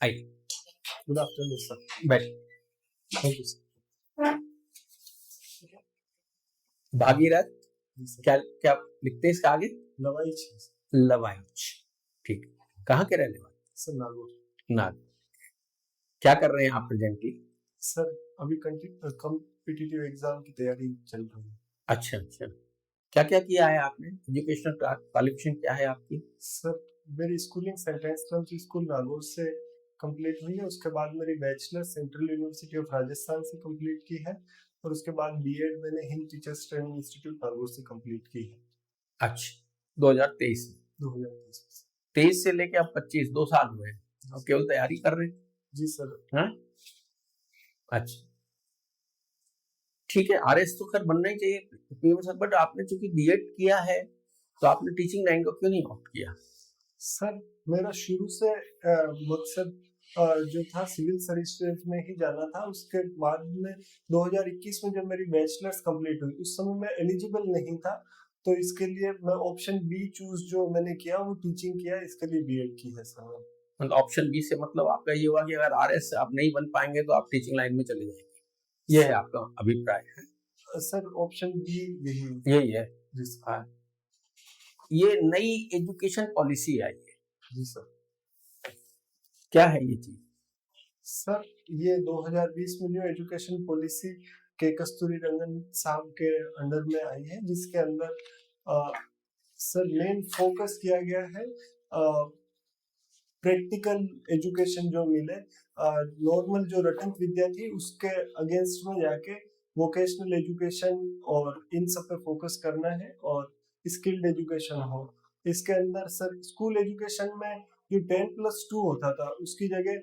आइए। Good afternoon sir. बैठ। Thank you sir. Bhagirath, जी सर। क्या क्या लिखते हैं इसका आगे? लवाइच लवाइच। ठीक। कहाँ के रहने वाले? सर, नागौर। नागौर। क्या कर रहे हैं आप प्रेजेंटली? सर अभी कॉम्पिटिटिव एग्जाम की तैयारी चल रही है। अच्छा अच्छा। क्या क्या किया है आपने? एजुकेशनल क्वालिफिकेशन क्या है आपकी? सर मेरी schooling sentence launch school Nagaur से कंप्लीट हुई है। उसके बाद मेरी bachelor central university of Rajasthan से कंप्लीट की है और उसके बाद बीएड मैंने Hind teachers training institute Nagaur से कंप्लीट की है। अच्छा, 2023 में? 2023 23 से लेके अब 25, 2 साल हुए हैं। अब केवल तैयारी कर रहे हैं? जी सर। हाँ, अच्छा ठीक है। आरएस तो खैर बनना ही चाहिए सर, बट आपने चूंकि बीएड किया है तो आपने टीचिंग लाइन को क्यों नहीं ऑप्ट किया? सर मेरा शुरू से मकसद जो था सिविल सर्विसेज में ही जाना था। उसके बाद में 2021 में जब मेरी बैचलर्स कंप्लीट हुई उस समय मैं एलिजिबल नहीं था, तो इसके लिए मैं ऑप्शन बी चूज जो मैंने किया वो टीचिंग किया, इसके लिए बीएड की है सर। मतलब ऑप्शन बी से मतलब आपका ये हुआ कि अगर आरएस आप नहीं बन पाएंगे तो आप टीचिंग लाइन में चले जाएंगे, ये है आपका अभिप्राय है? सर ऑप्शन बी यही है। जिसका ये नई एजुकेशन पॉलिसी आई है। जी सर। क्या है ये चीज? सर ये 2020 में न्यू एजुकेशन पॉलिसी के कस्तूरी रंगन साहब के अंडर में आई है, जिसके अंदर सर मेन फोकस किया गया है प्रैक्टिकल एजुकेशन जो मिले। नॉर्मल जो रटंत विद्या थी उसके अगेंस्ट में जाके वोकेशनल एजुकेशन और इन सब पे फोकस करना है और स्किल्ड एजुकेशन हो। इसके अंदर सर स्कूल एजुकेशन में जो 10+2 होता था उसकी जगह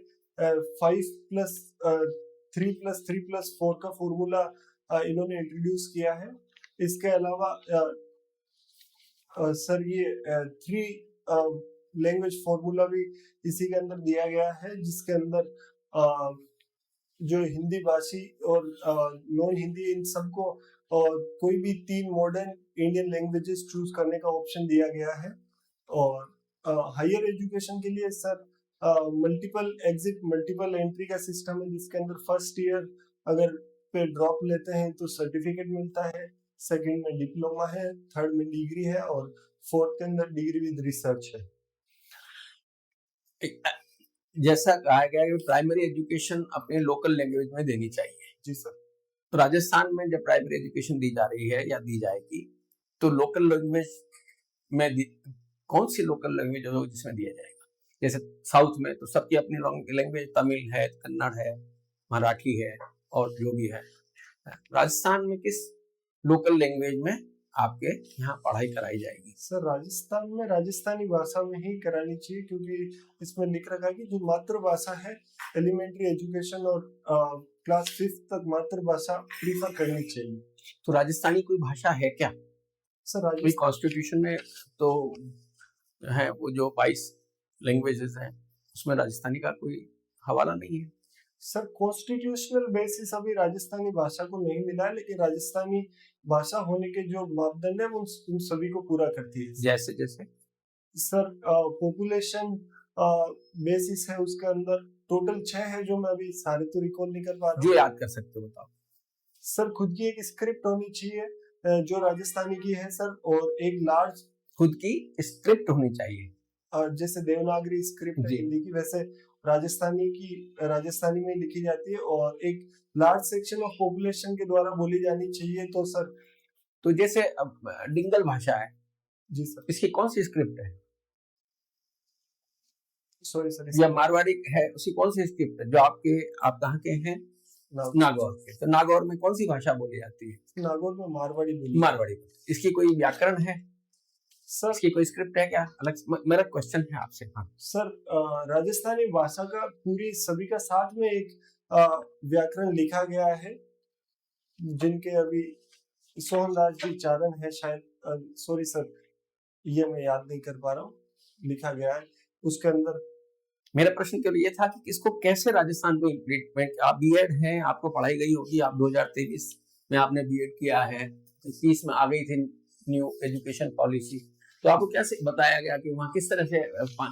5+3+3+4 का फॉर्मूला इन्होंने इंट्रोड्यूस किया है। इसके अलावा सर ये 3 लैंग्वेज फॉर्मूला भी इसी के अंदर दिया गया है, जिसके अंदर जो हिंदी भाषी और नॉन हिंदी इन सबको कोई भी 3 मॉडर्न इंडियन लैंग्वेजेस चूज करने का ऑप्शन दिया गया है। और हायर एजुकेशन के लिए sir multiple exit multiple entry का सिस्टम है, जिसके अंदर फर्स्ट ईयर अगर पे ड्रॉप लेते हैं तो सर्टिफिकेट मिलता है, सेकंड में डिप्लोमा है, थर्ड में डिग्री है और फोर्थ के अंदर डिग्री विद रिसर्च है। जैसा कहा गया कि प्राइमरी एजुकेशन अपने लोकल लैंग्वेज में देनी चाहिए। जी सर। तो राजस्थान में जब प्राइमरी एजुकेशन दी जा रही है या दी जाएगी तो लोकल लैंग्वेज में कौन सी लोकल लैंग्वेज हो जिसमें दिया जाएगा? जैसे साउथ में तो सबकी अपनी लैंग्वेज तमिल है, कन्नड़ है, मराठी है और जो भी है। राजस्थान में किस लोकल लैंग्वेज में आपके यहाँ पढ़ाई कराई जाएगी? सर राजस्थान में राजस्थानी भाषा में ही करानी चाहिए, क्योंकि इसमें लिख रखा है कि जो मातृभाषा है एलिमेंट्री एजुकेशन और क्लास 5 तक मातृभाषा प्रीफर करनी चाहिए। तो राजस्थानी कोई भाषा है क्या? सर कोई कॉन्स्टिट्यूशन में तो है वो जो 22 लैंग्वेजेस हैं उसमें राजस्थानी का कोई हवाला नहीं है? सर कॉन्स्टिट्यूशनल बेसिस अभी राजस्थानी भाषा को नहीं मिला है, लेकिन राजस्थानी भाषा होने के जो मापदंड है वो उन सभी को पूरा करती है। जैसे जैसे सर पॉपुलेशन बेसिस है, उसके अंदर टोटल 6 है जो मैं अभी सारे तो रिकॉल नहीं कर पा रहा हूँ। जो याद कर सकते हो बताओ। सर खुद की एक स्क्रिप्ट होनी चाहिए जो राजस्थानी की है सर, और एक लार्ज खुद की स्क्रिप्ट होनी चाहिए। जैसे देवनागरी स्क्रिप्ट है हिंदी की, वैसे राजस्थानी में लिखी जाती है और एक लार्ज सेक्शन ऑफ पॉपुलेशन के द्वारा बोली जानी चाहिए। तो सर तो जैसे डिंगल भाषा है जी सर, इसकी कौन सी स्क्रिप्ट है? सॉरी सर, या मारवाड़ी है उसकी कौन सी स्क्रिप्ट है? जो आप कहाँ के हैं? नागौर के। तो नागौर में कौन सी भाषा बोली जाती है? नागौर में मारवाड़ी मारवाड़ी। इसकी कोई व्याकरण है सर? इसकी कोई स्क्रिप्ट है क्या अलग? मेरा क्वेश्चन है आपसे। हाँ सर राजस्थानी भाषा का पूरी सभी का साथ में एक व्याकरण लिखा गया है, जिनके अभी सोहनदास जी चारण है शायद, सॉरी सर ये मैं याद नहीं कर पा रहा हूँ, लिखा गया है उसके अंदर। मेरा प्रश्न केवल ये था कि इसको कैसे राजस्थान को इम्प्लीमेंट, आप बीएड हैं, आपको पढ़ाई गई होगी, आप 2023 में आपने बीएड किया है, 21 में आ गई थी न्यू एजुकेशन पॉलिसी, तो आपको कैसे बताया गया कि वहाँ किस तरह से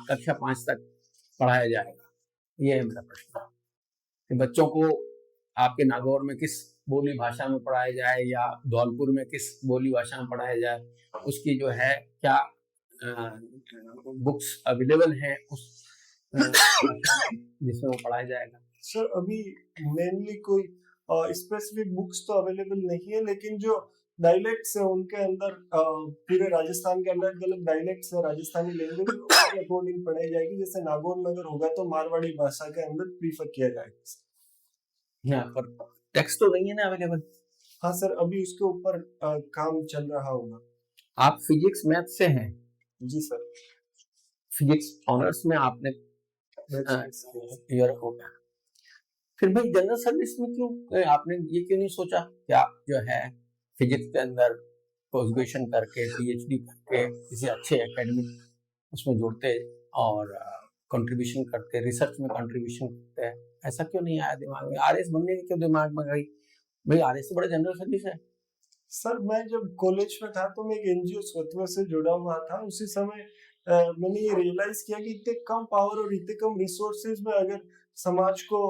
कक्षा 5 तक पढ़ाया जाएगा? ये है मेरा प्रश्न कि बच्चों को आपके नागौर में किस बोली भाषा में पढ़ाया जाए या धौलपुर में किस बोली भाषा में पढ़ाया जाए, उसकी जो है क्या बुक्स अवेलेबल हैं उस जिसमें वो पढ़ाया जाएगा। सर अभी मेनली कोई स्पेसिफिक बुक्स तो अवेलेबल नहीं है, लेकिन जो डायलेक्ट्स है उनके अंदर पूरे राजस्थान के अंदर अलग डायलेक्ट्स है राजस्थानी लैंग्वेज, उसके अकॉर्डिंग पढ़ाई जाएगी। जैसे नागौर में अगर होगा तो मारवाड़ी भाषा के अंदर प्रीफर किया जाएगा। यहाँ पर टेक्स्ट तो नहीं है ना अवेलेबल। हाँ सर, अभी उसके ऊपर काम चल रहा होगा। आप फिजिक्स मैथ से हैं? जी सर। फिजिक्स ऑनर्स में आपने ईयर हो गया, फिर भाई जनरल सर्विस में क्यों आपने ये क्यों नहीं सोचा कि आप जो है फिजिक्स के अंदर पोस्ट ग्रेजुएशन करके पीएचडी करके किसी अच्छे एकेडमिक उसमें जुड़ते और कंट्रीब्यूशन करते, रिसर्च में कंट्रीब्यूशन करते? ऐसा क्यों नहीं आया दिमाग में? आरएस बनने की क्यों दिमाग में गई? भाई आरएस तो बड़ा जनरल सर्विस है। सर मैं जब कॉलेज में था तो मैं एक एनजीओ स्वत्व से जुड़ा हुआ था। उसी समय मैंने ये रियलाइज किया कि इतने कम पावर और इतने कम रिसोर्सेज में अगर समाज को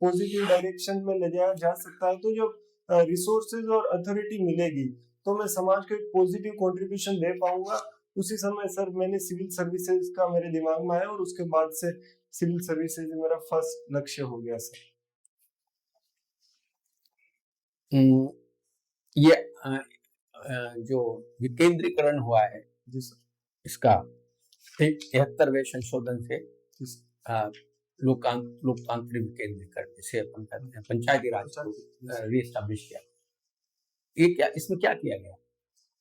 पॉजिटिव डायरेक्शन में ले जाया जा सकता है, तो जब रिसोर्सेज और अथॉरिटी मिलेगी तो मैं समाज को एक पॉजिटिव कंट्रीब्यूशन दे पाऊंगा। उसी समय सर मैंने सिविल सर्विसेज का मेरे दिमाग में आया और उसके बाद से सिविल सर्विसेज मेरा फर्स्ट लक्ष्य हो गया सर। ये जो विकेंद्रीकरण हुआ है जी सर, इसका 73वें संशोधन से लोकतांत्रिक विकेंद्रीकरण जिसे अपन कहते हैं पंचायती राज को रीएस्टैब्लिश किया। ये क्या, इसमें क्या किया गया?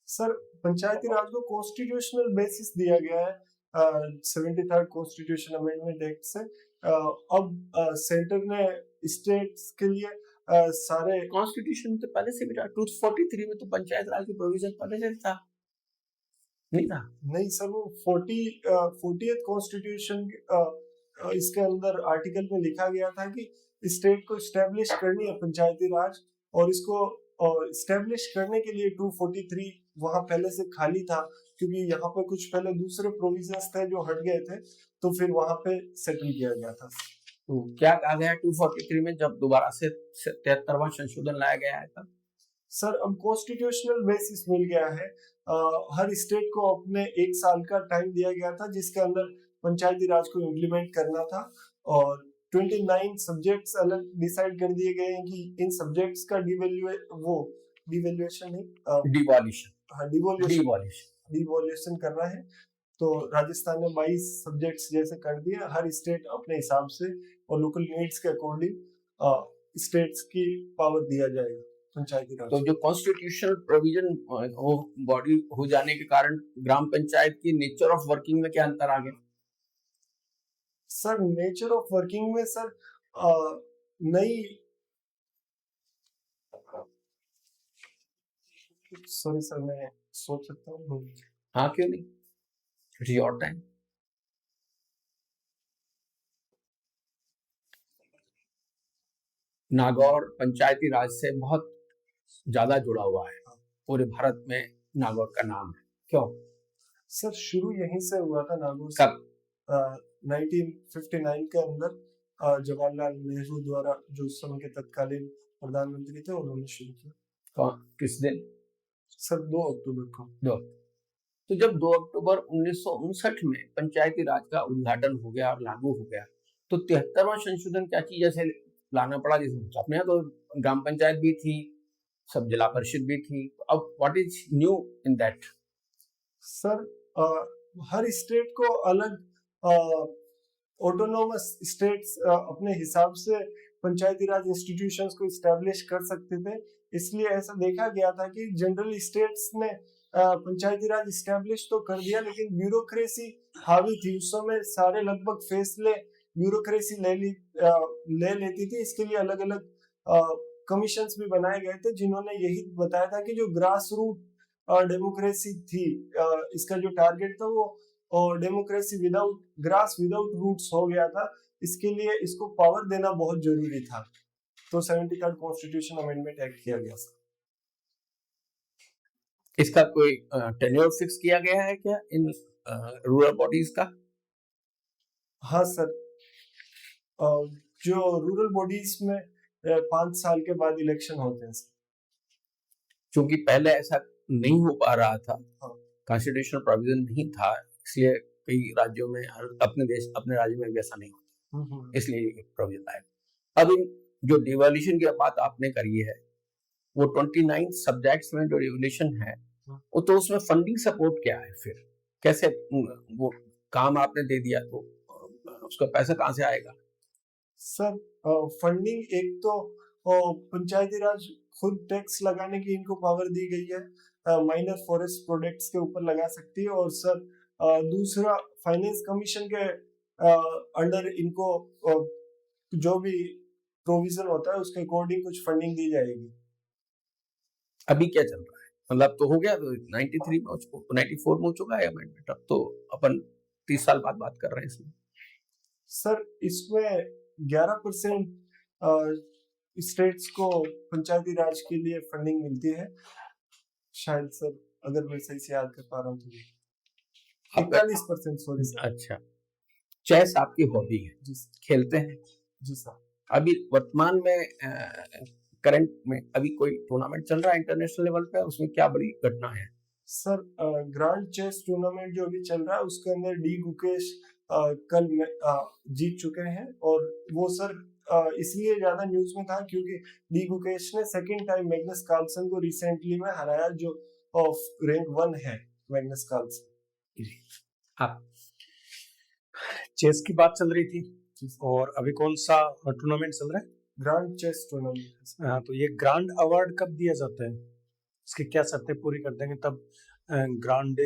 सर पंचायती राज को कॉन्स्टिट्यूशनल बेसिस दिया गया है 73rd कॉन्स्टिट्यूशन अमेंडमेंट एक्ट से। अब सेंटर ने स्टेट्स के लिए सारे कॉन्स्टिट्यूशन तो पहले से भी था, 243 में तो पंचायत राज की प्रोविजन पहले से था, नहीं था? नहीं सर, वो 40th कॉन्स्टिट्यूशन इसके अंदर आर्टिकल में लिखा गया था कि स्टेट को स्टैब्लिश करनी है पंचायती राज, और इसको स्टैब्लिश करने के लिए 243 वहां पहले से खाली था, क्योंकि यहाँ पे कुछ पहले दूसरे प्रोविजंस थे जो हट गए थे, तो फिर वहां पे सेटल किया गया था। तो क्या कहा गया 243 में जब दोबारा से 73वां संशोधन लाया गया है तब? सर अब कॉन्स्टिट्यूशनल बेसिस मिल गया है। हर स्टेट को अपने 1 साल का टाइम दिया गया था जिसके अंदर पंचायती राज को इम्प्लीमेंट करना था, और 29 सब्जेक्ट्स अलग डिसाइड कर दिए गए हैं कि इन सब्जेक्ट्स का डिवॉल्यूशन करना है। तो राजस्थान ने 22 सब्जेक्ट्स जैसे कर दिए, हर स्टेट अपने हिसाब से और लोकल नीड्स के अकॉर्डिंग स्टेट्स की पावर दिया जाएगा पंचायती राज। तो जो कॉन्स्टिट्यूशनल प्रोविजन हो बॉडी हो जाने के कारण ग्राम पंचायत की नेचर ऑफ वर्किंग में क्या अंतर आ गया? सर नेचर ऑफ वर्किंग में सर नई सॉरी सर मैं सोच सकता हूँ। हाँ क्यों नहीं, इट्स योर टाइम। नागौर पंचायती राज से बहुत ज्यादा जुड़ा हुआ है, पूरे भारत में नागौर का नाम है, क्यों? सर शुरू यहीं से हुआ था नागौर। कब? 1959 के अंदर जवाहरलाल नेहरू द्वारा, जो उस समय के तत्कालीन प्रधानमंत्री थे, उन्होंने शुरू किया। किस दिन? सर 2 अक्टूबर को। 2। तो जब 2 अक्टूबर 1959 में पंचायती राज का उद्घाटन हो गया और लागू हो गया, तो 73वां संशोधन क्या चीज ऐसे लाना पड़ा? जिसमें अपने यहाँ तो ग्राम पंचायत भी थी, सब जिला परिषद भी थी, अब what is new in that? Sir her state को अलग ऑटोनोमस स्टेट्स अपने हिसाब से पंचायती राज इंस्टीट्यूशंस को इस्टेब्लिश कर सकते थे। इसलिए ऐसा देखा गया था कि जनरल स्टेट्स ने पंचायती राज इस्टेब्लिश तो कर दिया, लेकिन ब्यूरोक्रेसी हावी थी उस समय। सारे लगभग फैसले ब्यूरोक्रेसी ले लेती थी। इसके लिए अलग अलग कमीशंस भी बनाए गए थे, जिन्होंने यही बताया था कि जो ग्रास रूट डेमोक्रेसी थी, इसका जो टारगेट था वो डेमोक्रेसी विदाउट रूट्स हो गया था। इसके लिए इसको पावर देना बहुत जरूरी था, तो 73rd कॉन्स्टिट्यूशन अमेंडमेंट एक्ट किया गया। इसका कोई टेन्योर फिक्स किया गया है क्या इन रूरल बॉडीज का? हाँ सर, जो रूरल बॉडीज में 5 साल के बाद इलेक्शन होते हैं सर। क्योंकि पहले ऐसा नहीं हो पा रहा था, हाँ। कॉन्स्टिट्यूशनल प्रोविजन नहीं था, इसलिए कई राज्यों में अपने राज्य में भी ऐसा नहीं होता, इसलिए ये प्रोविजन लाया। अब इन जो डिवोल्यूशन की बात आपने करी है, वो 29 सब्जेक्ट्स में जो रिवोल्यूशन है, वो तो उसमें फंडिंग सपोर्ट क्या है फिर? कैसे वो काम आपने दे दिया तो उसका पैसा कहाँ से आएगा? सर फंडिंग एक तो पंचायती राज खुद टैक्स लगाने की इनको पावर दी गई है, माइनर फॉरेस्ट प्रोडक्ट्स के ऊपर लगा सकती है। और सर दूसरा फाइनेंस कमीशन के अंडर इनको जो भी प्रोविजन होता है उसके अकॉर्डिंग कुछ फंडिंग दी जाएगी। अभी क्या चल रहा है? मतलब तो हो गया, तो 93 में 94 में हो चुका है अमेंडमेंट, अब तो अपन 30 साल बाद बात कर रहे हैं इसमें। सर इसमें 11% स्टेट्स को पंचायती राज के लिए फंडिंग मिलती है शायद सर, अगर मैं सही से याद कर पा रहा हूँ तो 41%, सॉरी सर। अच्छा, चेस आपकी हॉबी है? जी खेलते हैं? जी सर। अभी वर्तमान में करंट में अभी कोई टूर्नामेंट चल रहा है इंटरनेशनल लेवल पे, उसमें क्या बड़ी घटना है? सर ग्रैंड चेस टूर्नामेंट जो अभी चल रहा है उसके अंदर डी गुकेश कल जीत चुके हैं। और वो सर इसलिए ज्यादा न्यूज में था क्योंकि डी गुकेश ने सेकंड टाइम मैग्नस कार्लसन को रिसेंटली में हराया, जो रैंक 1 है मैग्नस कार्लसन। हाँ, चेस की बात चल रही थी और अभी कौन सा टूर्नामेंट चल रहा है? Grand chess tournament. हाँ, तो ये ग्रांड अवार्ड कब दिया जाता है? इसकी क्या शर्तें पूरी कर देंगे तब ग्रांड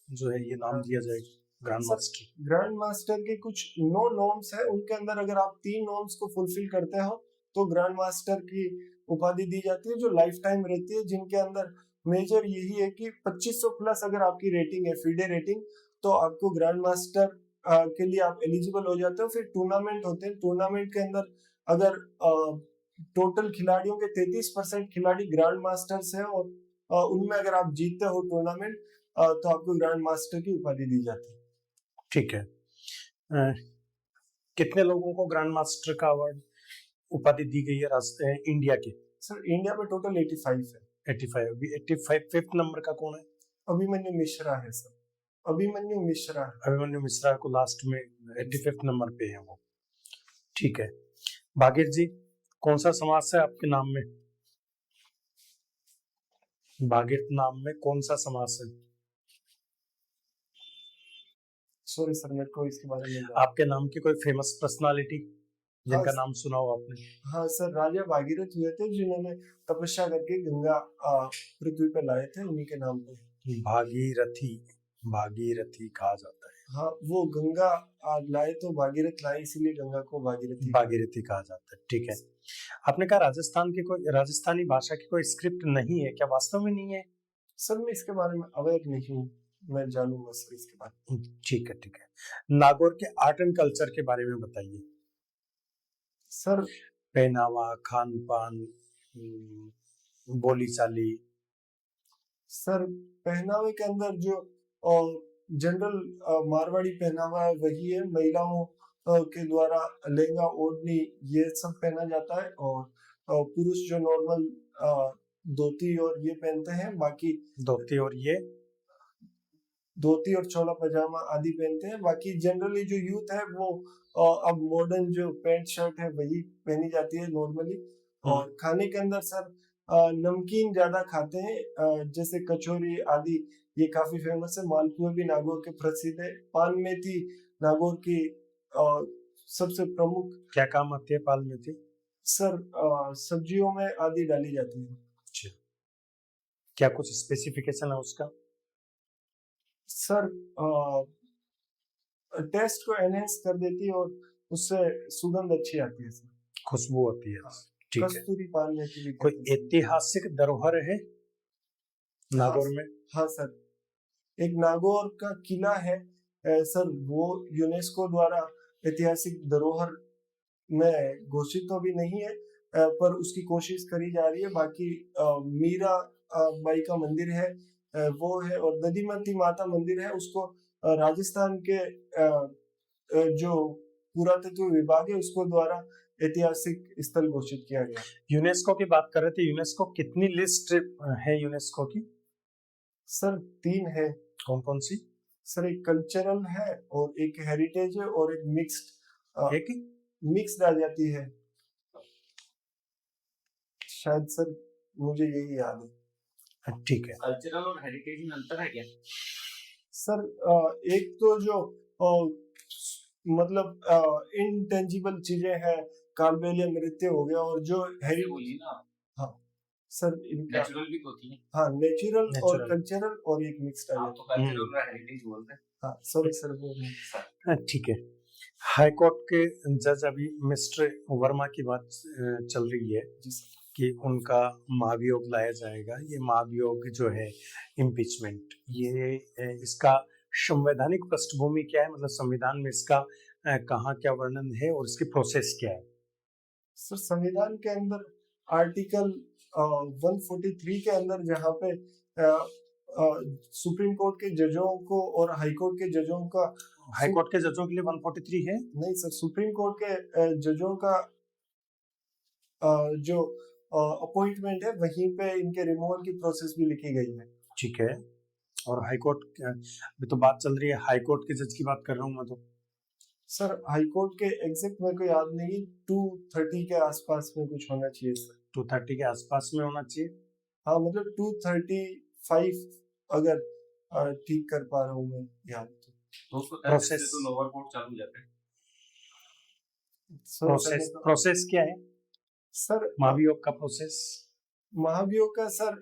जो है ये नाम दिया जाएगा ग्रैंड मास्टर? ग्रैंड मास्टर के कुछ 9 नॉर्म्स है, उनके अंदर अगर आप 3 नॉर्म्स को फुलफिल करते हो तो ग्रैंड मास्टर की उपाधि दी जाती है, जो लाइफ टाइम रहती है, जिनके अंदर मेजर यही है कि 2500 प्लस अगर आपकी रेटिंग है, फीडे रेटिंग, तो आपको ग्रैंड मास्टर के लिए आप एलिजिबल हो जाते हो। फिर टूर्नामेंट होते हैं, टूर्नामेंट के अंदर अगर टोटल खिलाड़ियों के 33% खिलाड़ी ग्रैंड मास्टर्स है और उनमें अगर आप जीतते हो टूर्नामेंट तो आपको ग्रैंड मास्टर की उपाधि दी जाती है। ठीक है। कितने लोगों को ग्रैंड मास्टर का अवार्ड उपाधि दी गई है इंडिया के? सर इंडिया में टोटल 85 है। 85। अभी 85 फिफ्थ नंबर का कौन है? अभिमन्यु मिश्रा है सर, अभिमन्यु मिश्रा। अभिमन्यु मिश्रा को लास्ट में 85 नंबर पे है वो। ठीक है, भागीर जी कौन सा समास है आपके नाम में? भागीर नाम में कौन सा समास है? सॉरी सर, मेरे को इसके बारे में आपके नाम की कोई फेमस पर्सनालिटी जिनका नाम सुना हो आपने? हाँ सर, राजा भागीरथ हुए थे जिन्होंने तपस्या करके गंगा पृथ्वी पे लाए थे, उन्हीं के नाम पे भागीरथी, भागीरथी कहा जाता है। हाँ, वो गंगा लाए तो भागीरथ लाए, इसीलिए गंगा को भागीरथी कहा जाता है। ठीक है, आपने कहा राजस्थान की कोई राजस्थानी भाषा की कोई स्क्रिप्ट नहीं है, क्या वास्तव में नहीं है? सर मैं इसके बारे में अवेयर नहीं हूँ, मैं जानूंगा सर इसके बारे में। ठीक है ठीक है। नागौर के आर्ट एंड कल्चर के बारे में बताइए सर। पहनावा, खान पान, बोली चाली। सर पहनावे के अंदर जो जनरल मारवाड़ी पहनावा है वही है, महिलाओं के द्वारा लहंगा ओढ़नी ये सब पहना जाता है, और पुरुष जो नॉर्मल धोती और ये पहनते हैं, बाकी धोती और चोला पजामा आदि पहनते हैं। बाकी जनरली जो यूथ है वो अब मॉडर्न जो पैंट शर्ट है वही पहनी जाती है नॉर्मली। और खाने के अंदर सर नमकीन ज्यादा खाते हैं, जैसे कचौरी आदि ये काफी फेमस है। मालपुए भी नागौर के प्रसिद्ध है। पान मेथी नागौर की सबसे प्रमुख। क्या काम आती है पान मेथी? सर सब्जियों में आदि डाली जाती है। अच्छा, क्या कुछ स्पेसिफिकेशन है उसका? सर टेस्ट को एनहेंस कर देती है और उससे सुगंध अच्छी आती है सर, खुशबू आती है। ठीक है। कस्तूरी पान मेथी भी। कोई ऐतिहासिक धरोहर है नागौर में? हाँ सर, एक नागौर का किला है सर, वो यूनेस्को द्वारा ऐतिहासिक धरोहर में घोषित तो अभी नहीं है, पर उसकी कोशिश करी जा रही है। बाकी मीरा बाई का मंदिर है वो है, और दधिमती माता मंदिर है, उसको राजस्थान के जो पुरातत्व विभाग है उसको द्वारा ऐतिहासिक स्थल घोषित किया गया। यूनेस्को की बात कर रहे थे, यूनेस्को कितनी लिस्ट है यूनेस्को की? सर 3 है। कौन कौन सी? सर एक कल्चरल है और एक हेरिटेज है और एक एक मिक्स्ड आ जाती है शायद सर, मुझे यही याद है। ठीक है। कल्चरल और हेरिटेज में अंतर है क्या? सर एक तो जो मतलब इनटेंजिबल चीजें हैं, कालबेल या नृत्य हो गया, और जो हेरिटेज बोलिए ना, हाँ सर इनका नेचुरल भी तो होती है। हाँ नेचुरल और नेचुरल। कल्चरल और एक मिक्स्ड आ आप जाता तो कल्चरल और हेरिटेज बोलते हैं। है। हाँ सॉरी सर वो ठीक है। हाई कोर्ट के जज अभी मिस्टर वर्मा की बात चल रही है जी सर। कि उनका महाभियोग लाया जाएगा। ये महाभियोग जो है इम्पीचमेंट, ये इसका संवैधानिक पृष्ठभूमि क्या है, मतलब संविधान में इसका कहाँ क्या वर्णन है और इसकी प्रोसेस क्या है? सर संविधान के अंदर आर्टिकल 143 के अंदर जहाँ पे सुप्रीम कोर्ट के जजों को और हाई कोर्ट के जजों का, हाई कोर्ट के जजों के लिए 143 है? नहीं सर, सुप्रीम कोर्ट के जजों का जो अपॉइंटमेंट है वहीं पे इनके रिमूवल की प्रोसेस भी लिखी गई है। ठीक है। और हाई कोर्ट अभी तो बात चल रही है, हाई कोर्ट के जज की बात कर रहा हूँ मैं तो। सर हाई कोर्ट के एग्जैक्ट मेरे को याद नहीं, 230 के आसपास में कुछ होना चाहिए सर। 230 के आसपास में होना चाहिए। हाँ मतलब 235 अगर ठीक कर पा रहा हूँ मैं याद तो। प्रोसेस तो लोअर कोर्ट चालू हो जाता है। प्रोसेस क्या है सर महाभियोग का प्रोसेस? महाभियोग का सर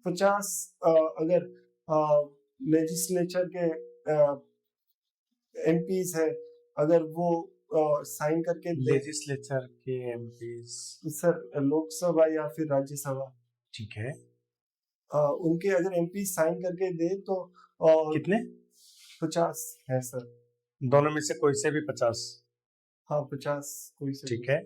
50 अगर लेजिस्लेचर के एमपीज है, अगर वो साइन करके दे, लेजिस्लेचर के एमपीज सर लोकसभा या फिर राज्यसभा, ठीक है, उनके अगर एमपी साइन करके दे तो कितने? 50 है सर। दोनों में से कोई से भी 50? हाँ 50 कोई से। ठीक है।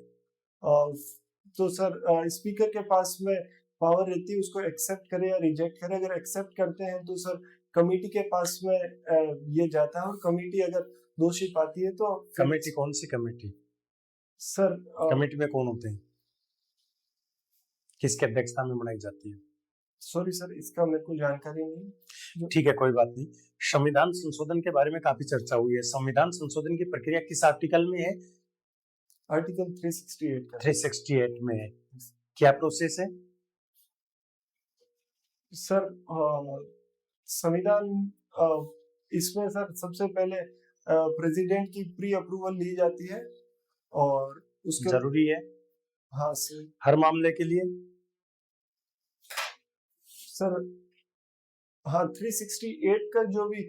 तो सर स्पीकर के पास में पावर रहती है उसको एक्सेप्ट करे या रिजेक्ट करे। अगर एक्सेप्ट करते हैं तो सर कमेटी के पास में ये जाता है, और कमेटी अगर दोषी पाती है तो कमेटी कौन सी कमेटी? सर कमेटी में कौन होते हैं, किसके अध्यक्षता में बनाई जाती है? सॉरी सर इसका मेरे को जानकारी नहीं। ठीक है, कोई बात नहीं। संविधान संशोधन के बारे में काफी चर्चा हुई है। संविधान संशोधन की प्रक्रिया किस आर्टिकल में है? आर्टिकल 368 का। 368 में है। क्या प्रोसेस है सर? संविधान इसमें सर सबसे पहले प्रेसिडेंट की प्री अप्रूवल ली जाती है, और उसके जरूरी है? हाँ सर। हर मामले के लिए? सर हाँ 368 का जो भी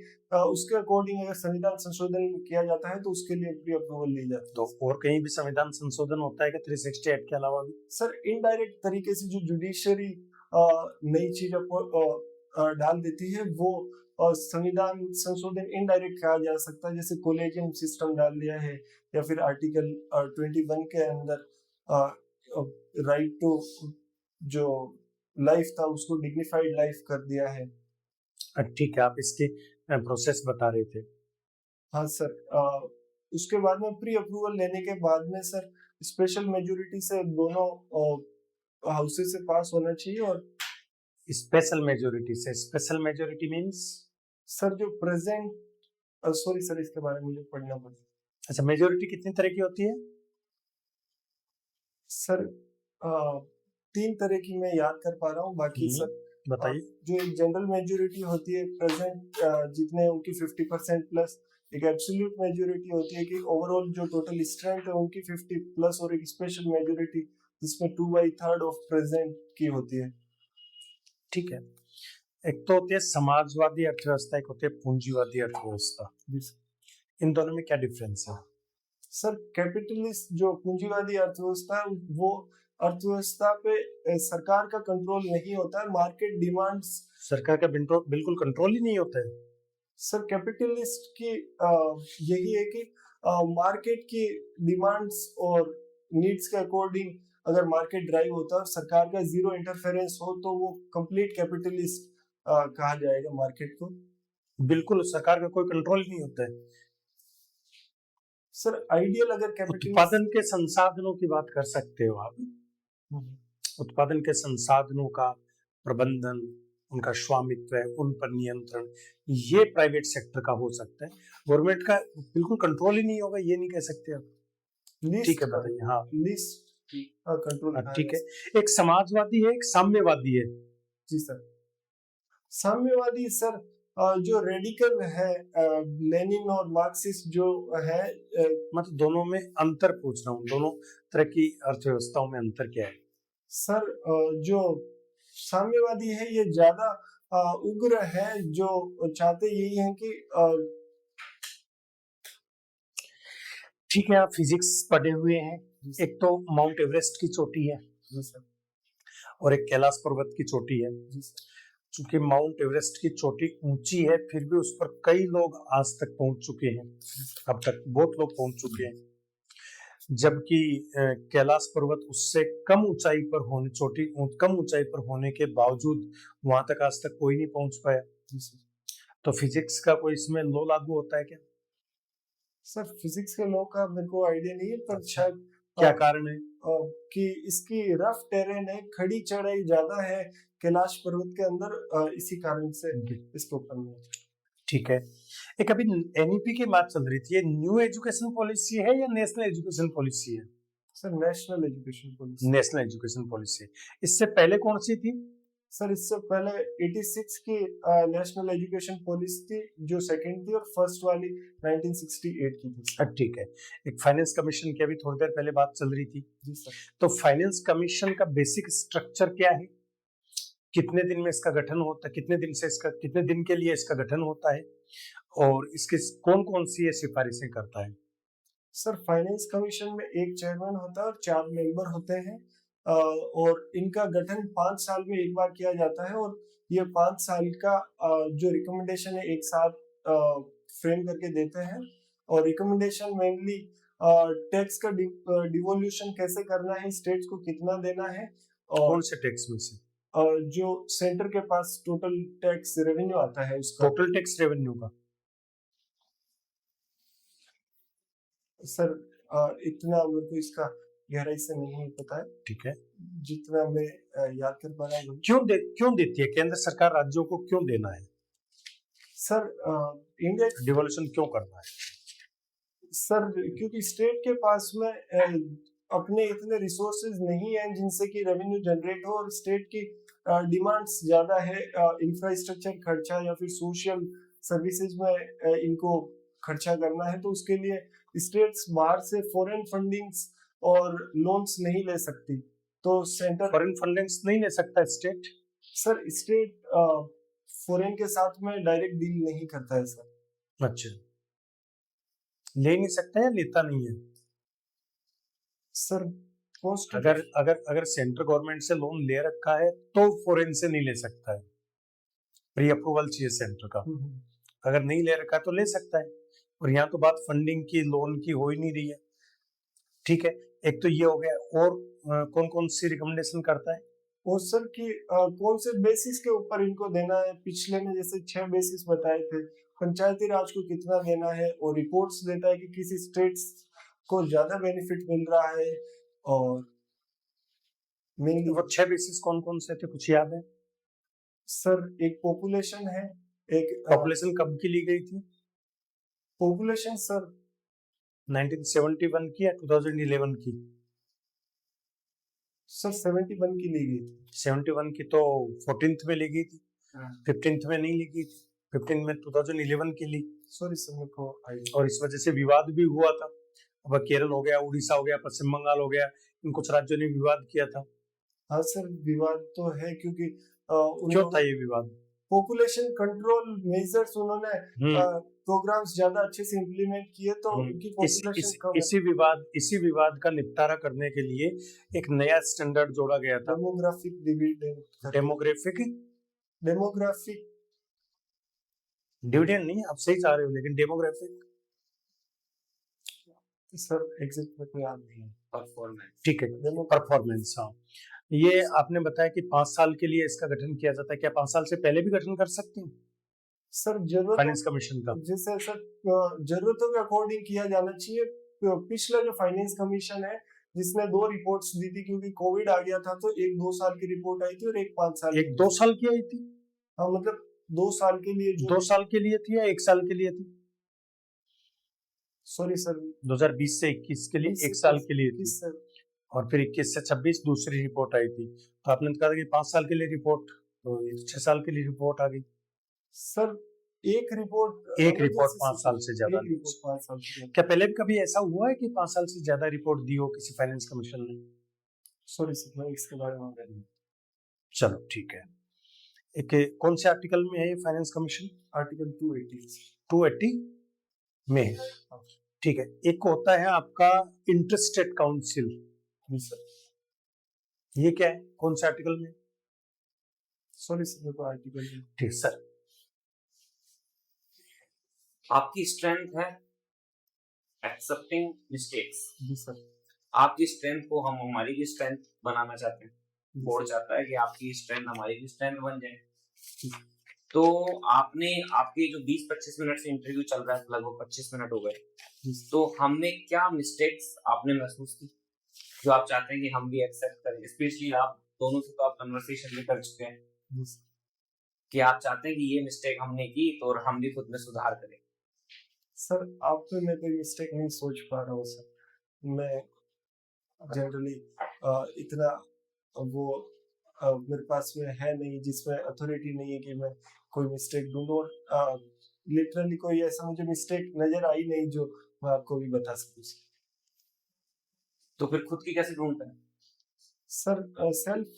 उसके अकॉर्डिंग अगर संविधान संशोधन किया जाता है तो उसके लिए प्री अप्रूवल ली जाती है। तो और कहीं भी संविधान संशोधन होता है क्या 368 के अलावा भी? सर इनडायरेक्ट तरीके से जो जुडिशरी नई चीज डाल देती है वो संविधान संशोधन इनडायरेक्ट कहा जा सकता है, जैसे कोलेजियम सिस्टम डाल दिया है, या फिर आर्टिकल 21 के अंदर राइट टू जो लाइफ था उसको डिग्निफाइड लाइफ कर दिया है। ठीक है, आप इसकी प्रोसेस बता रहे थे। हाँ सर उसके बाद में प्री अप्रूवल लेने के बाद में सर स्पेशल मेजोरिटी से दोनों हाउसेस से पास होना चाहिए। और स्पेशल मेजोरिटी से? Special majority means? सर जो प्रेजेंट सॉरी सर इसके बारे में मुझे पढ़ना पड़ेगा। अच्छा, मेजोरिटी कितनी तरह की होती है? सर 3 तरह की मैं याद कर पा रहा हूँ, बाकी सर बताइए। जो एक जनरल मेजोरिटी होती है प्रेजेंट जितने उनकी 50% प्लस, एक एब्सोल्यूट मेजोरिटी होती है कि ओवरऑल जो टोटल स्ट्रेंथ है उनकी 50 प्लस, और एक स्पेशल मेजोरिटी जिसमें 2/3 ऑफ प्रेजेंट की होती है। ठीक है, एक तो होती है समाजवादी अर्थव्यवस्था, एक होती है पूंजीवादी अर्थव्यवस्था। इन दोनों में क्या डिफरेंस है? सर कैपिटलिस्ट जो पूंजीवादी अर्थव्यवस्था है वो अर्थव्यवस्था पे सरकार का कंट्रोल नहीं होता है, मार्केट डिमांड्स। सरकार का बिल्कुल कंट्रोल ही नहीं होता है? सर कैपिटलिस्ट की यही है कि मार्केट की डिमांड्स और नीड्स के अकॉर्डिंग अगर मार्केट ड्राइव होता है और सरकार का जीरो इंटरफेरेंस हो तो वो कंप्लीट कैपिटलिस्ट कहा जाएगा मार्केट को। बिल्कुल सरकार का कोई कंट्रोल नहीं होता है। सर आइडियल अगर कैपिटल उत्पादन के संसाधनों की बात कर सकते हो आप। उत्पादन के संसाधनों का प्रबंधन, उनका स्वामित्व, उन पर नियंत्रण, ये प्राइवेट सेक्टर का हो सकता है। गवर्नमेंट का बिल्कुल कंट्रोल ही नहीं होगा, ये नहीं कह सकते आप। ठीक है, बताइए। हाँ, लीस्ट कंट्रोल ठीक है। एक समाजवादी है, एक साम्यवादी है। जी सर। साम्यवादी सर जो रेडिकल है लेनिन और मार्क्सिस्ट जो है मतलब दोनों में अंतर पूछ रहा हूँ, दोनों तरह की अर्थव्यवस्थाओं में अंतर क्या है? सर जो साम्यवादी है ये ज्यादा उग्र है, जो चाहते यही है कि ठीक है, आप फिजिक्स पढ़े हुए हैं। एक तो माउंट एवरेस्ट की चोटी है जी सर, और एक कैलाश पर्वत की चोटी है। जी सर, चूंकि माउंट एवरेस्ट की चोटी ऊंची है, फिर भी उस पर कई लोग आज तक पहुंच चुके हैं। अब तक बहुत लोग पहुंच चुके हैं, जबकि कैलाश पर्वत उससे कम ऊंचाई पर होने कम ऊंचाई पर होने के बावजूद वहां तक आज तक कोई नहीं पहुंच पाया। जी सर। तो फिजिक्स का कोई इसमें लॉ लागू होता है क्या? सर फिजिक्स के लॉ का मेरे को आइडिया नहीं है, पर अच्छा, शायद क्या कारण है? कि इसकी रफ टेरेन है, खड़ी चढ़ाई ज्यादा है कैलाश पर्वत के अंदर, इसी कारण से इसको करना है। ठीक है। एक अभी एनईपी की बात चल रही थी, ये न्यू एजुकेशन पॉलिसी है या नेशनल एजुकेशन पॉलिसी है? Sir national education policy. National education policy. इससे पहले कौन सी थी? सर इससे पहले 86 की नेशनल एजुकेशन पॉलिसी थी, जो सेकंड थी, और फर्स्ट वाली 1968 की थी। ठीक है। एक फाइनेंस कमीशन की अभी थोड़ी देर पहले बात चल रही थी। जी सर। तो फाइनेंस कमीशन का बेसिक स्ट्रक्चर क्या है? कितने दिन में इसका गठन होता है? कितने दिन के लिए इसका गठन होता है? और इसके कौन कौन सी ये सिफारिशें करता है? सर फाइनेंस कमीशन में एक चेयरमैन होता है और 4 मेंबर होते हैं, और इनका गठन 5 साल में एक बार किया जाता है, और ये 5 साल का जो रिकमेंडेशन है एक साथ फ्रेम करके देते हैं। और रिकमेंडेशन मेनली टैक्स का डिवोल्यूशन कैसे करना है, स्टेट्स को कितना देना है, और कौन से टैक्स में से? जो सेंटर के पास टोटल टैक्स रेवेन्यू आता है उसका। टोटल टैक्स रेवेन्यू का? सर इतना मेरे को इसका गहराई से नहीं पता है। ठीक है। जितना मैं याद कर पा रहा हूँ। क्यों देती है केंद्र सरकार राज्यों को, क्यों देना है? सर इंडिया डिवोल्यूशन क्यों करना है? सर क्योंकि स्टेट के पास में अपने इतने रिसोर्सेज नहीं हैं जिनसे कि रेवेन्यू जनरेट हो, और स्टेट की डिमांड्स ज्यादा है इंफ्रास्ट्रक्चर खर्चा या फिर सोशल सर्विसेज में इनको खर्चा करना है, तो उसके लिए स्टेट्स बाहर से फॉरेन फंडिंग्स और लोन्स नहीं ले सकती। तो सेंटर फॉरेन फंडिंग्स नहीं ले सकता स्टेट? सर स्टेट फॉरेन के साथ में डायरेक्ट डील नहीं करता है सर। अच्छा, ले नहीं सकता या लेता नहीं है? सर पोस्ट अगर सेंट्रल गवर्नमेंट से लोन ले रखा है तो फॉरेन से नहीं ले सकता है, प्री अप्रूवल चाहिए सेंटर का। अगर नहीं ले रखा तो ले सकता है। और यहाँ तो बात फंडिंग की, लोन की हो ही नहीं रही है। ठीक है, एक तो ये हो गया। और कौन कौन सी रिकमेंडेशन करता है? और सर कि कौन से बेसिस के ऊपर इनको देना है। पिछले में जैसे 6 बेसिस बताए थे, पंचायती राज को कितना देना है, और रिपोर्ट्स देता है कि किसी स्टेट्स को ज्यादा बेनिफिट मिल रहा है। और मेनली वो 6 बेसिस कौन कौन से थे, कुछ याद है? सर एक पॉपुलेशन है, एक पॉपुलेशन कब की ली गई थी? पॉपुलेशन सर 1971 की या 2011 की? सर 71 की ली गई थी। 71 की तो 14th में ली गई थी, 15th में नहीं ली गई थी। 15 में 2011 की ली। सॉरी सर मेरे को और इस वजह से विवाद भी हुआ था। अब केरल हो गया, उड़ीसा हो गया, पश्चिम बंगाल हो गया, इन कुछ राज्यों ने विवाद किया था। हाँ सर विवाद तो है, क्योंकि क्यों था ये विवाद? पॉपुलेशन कंट्रोल मेजर्स उन्होंने प्रोग्राम्स ज्यादा अच्छे से इम्प्लीमेंट किए, तो उनकी पॉपुलेशन कम है। इसी विवाद का निपटारा करने के लिए एक नया स्टैंडर्ड जोड़ा गया था, डेमोग्राफिक डिविडेंड। डेमोग्राफिक डिविडेंड नहीं, आप सही चाह रहे हो, लेकिन डेमोग्राफिक सर एग्जैक्ट मेरे को याद नहीं है। परफॉर्मेंस। ठीक है, परफॉर्मेंस। हाँ, ये आपने बताया कि 5 साल के लिए इसका गठन किया जाता है। क्या 5 साल से पहले भी गठन कर सकते हैं? सर जरूरत फाइनेंस कमीशन का? जैसे सर जरूरतों के अकॉर्डिंग किया जाना चाहिए। पिछला जो फाइनेंस कमीशन है जिसने 2 रिपोर्ट्स दी थी, क्योंकि कोविड आ गया था तो एक 2 साल की रिपोर्ट आई थी और एक 5 साल एक 2 साल की आई थी? हाँ, मतलब 2 साल के लिए 2 साल के लिए थी या 1 साल के लिए थी? सॉरी सर, 2020 से 21 के लिए 1 साल के लिए थी, सर और फिर 21 से 26 दूसरी रिपोर्ट आई थी। तो आपने कहा था कि 5 साल के लिए रिपोर्ट, तो ये 6 साल के लिए रिपोर्ट आ गई। सर एक रिपोर्ट एक रिपोर्ट 5 साल से ज्यादा। एक रिपोर्ट 5 साल से ज्यादा। क्या पहले भी कभी ऐसा हुआ है कि 5 साल से ज्यादा रिपोर्ट दी हो किसी फाइनेंस कमीशन ने? सॉरी सर, मैं इसके बारे में नहीं। चलो ठीक है। एक कौन से आर्टिकल में है ये फाइनेंस कमीशन? आर्टिकल 280 में है, ठीक है। एक होता है आपका इंटरेस्टेड काउंसिल, जी सर। ये क्या है, कौन से आर्टिकल में? सॉरी सर, मेरे को आर्टिकल ठीक सर। आपकी स्ट्रेंथ है एक्सेप्टिंग मिस्टेक्स। जी सर। आपकी स्ट्रेंथ को हम हमारी भी स्ट्रेंथ बनाना चाहते हैं। बोर्ड चाहता है कि आपकी स्ट्रेंथ हमारी भी स्ट्रेंथ बन जाए। तो आपने आपके जो 20-25 मिनट से इंटरव्यू चल रहा है, लगभग 25 मिनट हो गए, तो हमने क्या मिस्टेक्स आपने महसूस की जो आप चाहते हैं कि हम भी एक्सेप्ट करें? स्पेशली आप दोनों से तो आप कन्वर्सेशन भी कर चुके हैं कि आप चाहते हैं कि ये मिस्टेक हमने की तो और हम भी खुद में सुधार करें। सर आप तो मैं कोई मिस्टेक नहीं सोच पा रहा हूँ सर। मैं जनरली इतना वो मेरे पास में है नहीं, जिसमें अथॉरिटी नहीं है कि मैं कोई मिस्टेक ढूंढूं, और लिटरली कोई ऐसा मुझे मिस्टेक नजर आई नहीं जो मैं आपको भी बता सकूं। तो फिर खुद की कैसे ढूंढते हैं? सर सेल्फ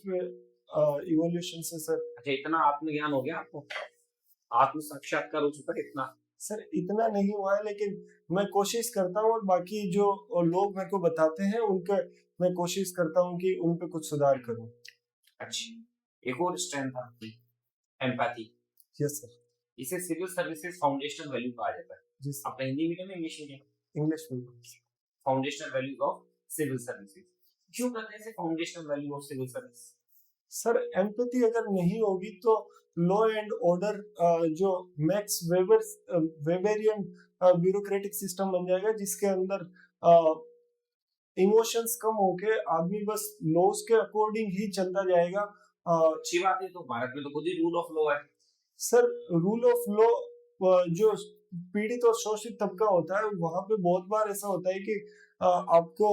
इवोल्यूशन से सर। अच्छा, इतना आत्मज्ञान हो गया आपको, आत्म साक्षात्कार हो चुका है इतना? सर इतना नहीं हुआ है, लेकिन मैं कोशिश करता हूँ, और बाकी जो लोग मेरे को बताते हैं उनके मैं कोशिश करता हूँ कि उन पे कुछ सुधार करूँ। अच्छी एक और स्ट्रेंथ आपकी एम्पैथी। Yes sir. इसे सिविल सर्विसेज फाउंडेशनल वैल्यू कहा जाता है। जी सर। आपका हिंदी मीडियम में English medium? English medium. Foundational values of civil services. क्यों कहते हैं इसे foundational value of civil service? Sir empathy अगर नहीं होगी तो लॉ एंड ऑर्डर जो मैक्स वेबरियन ब्यूरोक्रेटिक सिस्टम बन जाएगा, जिसके अंदर इमोशंस कम होके आदमी बस लॉज के अकॉर्डिंग ही चलता जाएगा। अच्छी बात है, तो भारत में तो खुद ही रूल ऑफ लॉ है। सर रूल ऑफ लॉ जो पीड़ित और शोषित तबका होता है वहां पे बहुत बार ऐसा होता है कि आपको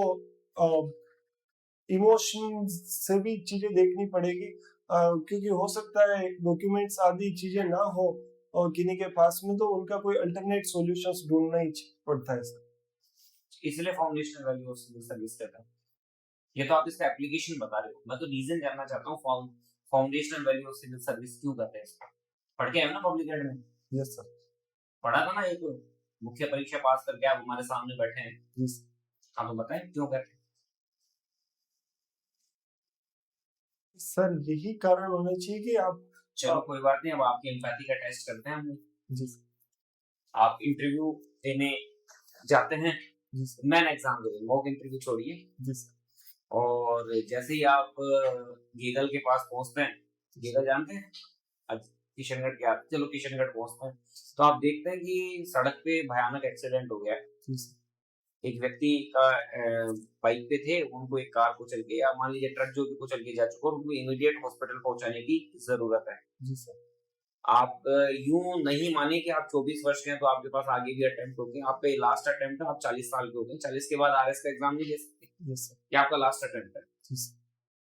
इमोशन से भी चीजें देखनी पड़ेगी, क्योंकि हो सकता है डॉक्यूमेंट्स आदि चीजें ना हो और किन्हीं के पास में, तो उनका कोई अल्टरनेट सॉल्यूशंस ढूंढना ही पड़ता है सर। इसलिए foundational value of civil service कहता है। ये तो आप इसका एप्लीकेशन बता रहे हो, मैं तो रीजन जानना चाहता हूँ foundational value of civil service क्यों कहते हैं इसको। पढ़ के आए ना पब्लिक एड में? Yes sir. पढ़ा था ना, ये तो मुख्य परीक्षा पास करके आप हमारे सामने बैठे हैं। यस। हाँ, तो बताएं क्यों कहते हैं? सर यही कारण होना चाहिए कि आप चलो कोई बात नहीं, अब आपकी एम्पैथी का टेस्ट करते हैं हम। जी आप इंटरव्यू देने जाते हैं, जी मैन एग्जाम दे, मॉक इंटरव्यू छोड़िए, जी सर। और जैसे ही आप गीगल के पास पहुंचते हैं, गीगल जानते हैं, किशनगढ़ के आप, चलो किशनगढ़ पहुंचते हैं, तो आप देखते हैं कि सड़क पे भयानक एक्सीडेंट हो गया है। एक व्यक्ति का बाइक पे थे, उनको एक कार कुचल के, या मान लीजिए ट्रक जो भी कुचल के जा चुका, और उनको इमीडिएट हॉस्पिटल पहुंचाने की जरूरत है। जी सर। आप यूं नहीं माने कि आप 24 वर्ष के हैं तो आपके पास आगे भी अटेम्प्ट होंगे। आपका लास्ट अटेम्प्ट है, आप 40 साल के हो गए, 40 के बाद आरएस का एग्जाम नहीं दे सकते। Yes sir. ये आपका लास्ट अटेम्प्ट है।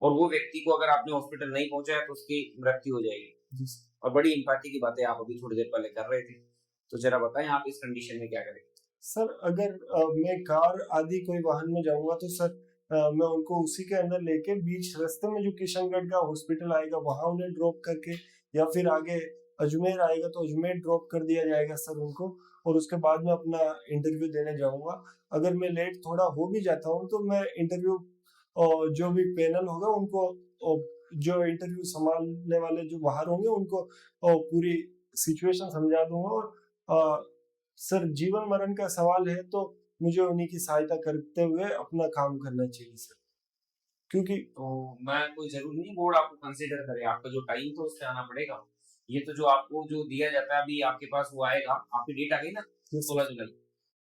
और वो व्यक्ति को अगर आपने हॉस्पिटल नहीं पहुंचाया तो उसकी मृत्यु हो जाएगी। और बड़ी एम्पैथी की बातें आप अभी थोड़ी देर पहले कर रहे थे, तो जरा बताएं आप इस कंडीशन में क्या करेंगे? सर अगर मैं कार आदि कोई वाहन में जाऊंगा तो सर मैं उनको उसी के अंदर लेके बीच रास्ते में जो किशनगढ़ का हॉस्पिटल आएगा वहां उन्हें ड्रॉप करके, या फिर आगे अजमेर आएगा तो अजमेर ड्रॉप कर दिया जाएगा सर उनको, और उसके बाद में अपना इंटरव्यू देने जाऊंगा। अगर मैं लेट थोड़ा हो भी जाता हूँ तो मैं इंटरव्यू जो भी पैनल होगा उनको, जो इंटरव्यू संभालने वाले जो बाहर होंगे उनको पूरी सिचुएशन समझा दूंगा। और सर जीवन मरण का सवाल है तो मुझे उन्हीं की सहायता करते हुए अपना काम करना चाहिए सर, क्योंकि तो मैं कोई जरूरी नहीं बोर्ड आपको कंसीडर करे, आपका जो टाइम था उससे आना पड़ेगा। ये तो जो आपको जो दिया जाता है अभी आपके पास वो आएगा, आपकी डेट आ गई ना Yes, 16 जुलाई,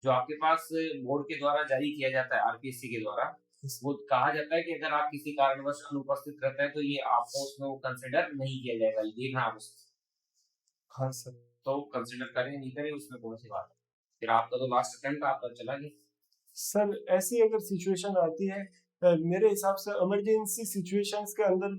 जो आपके पास बोर्ड के द्वारा जारी किया जाता है आरपीएससी के द्वारा, yes, वो कहा जाता है कि अगर आप किसी कारणवश अनुपस्थित रहते हैं तो ये आपको उसमें वो कंसिडर नहीं किया जाएगा, ये देखना आप उसको। हाँ सर। तो कंसिडर करें नहीं करें उसमें कौन सी बात है, फिर आपका तो लास्ट अटेम्प्ट आपका चला गया। सर ऐसी अगर सिचुएशन आती है, मेरे हिसाब से इमरजेंसी सिचुएशंस के अंदर